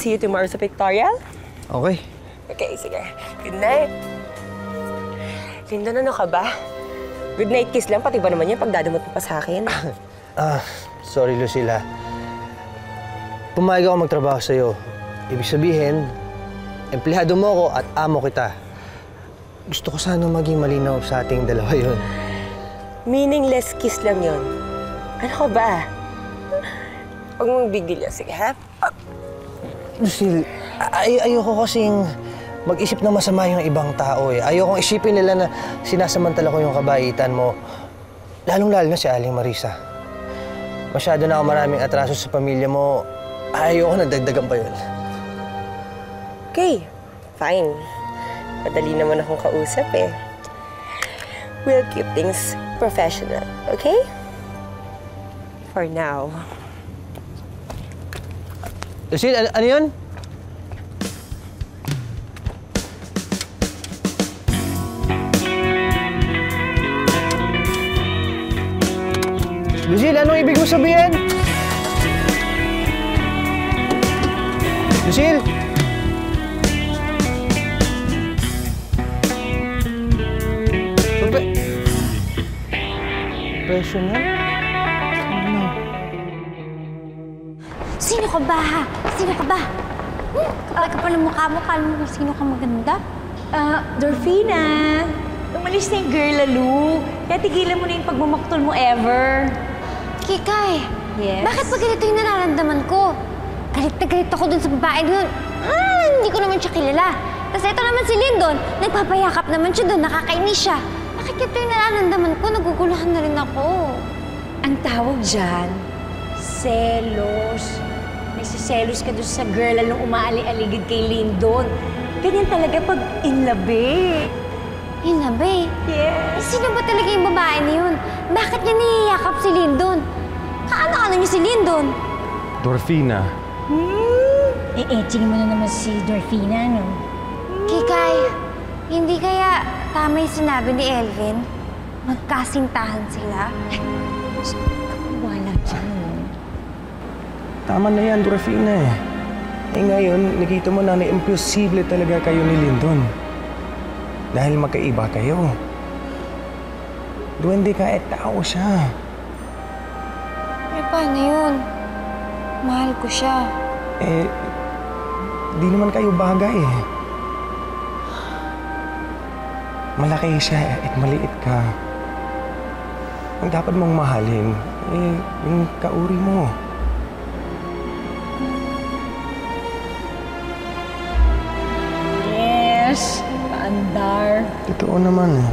see you tomorrow sa pictorial? Okay. Okay, sige. Good night. Lyndon, ano ka ba? Good night kiss lang, pati ba naman yan pagdadamot mo pa sa akin? Sorry, Lucila. Pumayag ako magtrabaho sa'yo. Ibig sabihin, empleyado mo ako at amo kita. Gusto ko sana maging malinaw sa ating dalawa yun. Meaningless kiss lang yun. Ano ka ba? Huwag mong big deal yan. Sige, ha? Lucille, ayoko kasing mag-isip na masama yung ibang tao eh. Ayokong isipin nila na sinasamantala ko yung kabaitan mo. Lalong-lalo na si Aling Marisa. Masyado na ako maraming atraso sa pamilya mo. Ayoko na dagdagan pa yun. Okay, fine. Madali naman akong kausap eh. We'll keep things professional, okay? For now. Lucille, ano yun? Lucille, anong ibig mo sabihin? Lucille! Professional? Ano? Sino ka ba, ha? Sino ka ba? Kapag ka pa ng mukha mo, kala mo kung sino ka maganda? Dorfina! Umalis na yung girl, Lalu. Kaya tigilan mo na yung pagmamaktol mo ever. Kikay! Yes? Bakit pa ganito yung nararamdaman ko? Galit na galit ako dun sa babae dun. Hindi ko naman siya kilala. Tapos ito naman si Lyndon, nagpapayakap naman siya dun, nakakainis siya. Bakit ganito yung nararamdaman ko? Naguguluhan na rin ako. Ang tawag dyan, selos. Nagsiselos ka dun sa girl, lalong umaali-aligid kay Lyndon. Ganyan talaga pag inlabi. Hinabi? Yes. Sino ba talaga yung babae na yun? Bakit niya niyayakap si Lyndon? Kaano-ano niya si Lyndon? Dorfina. Etching mo na naman si Dorfina, no? Kikay, hindi kaya tama yung sinabi ni Elvin? Magkasintahan sila? Wala dyan. Tama na yan, Dorfina eh. Eh ngayon, nakita mo na imposible talaga kayo ni Lyndon. Dahil magkaiba kayo. Duwende ka at tao siya. Eh, paano yun? Mahal ko siya. Eh, di naman kayo bagay eh. Malaki siya at maliit ka. Ang dapat mong mahalin, eh, yung kauri mo. Yes, paandar. Totoo naman eh.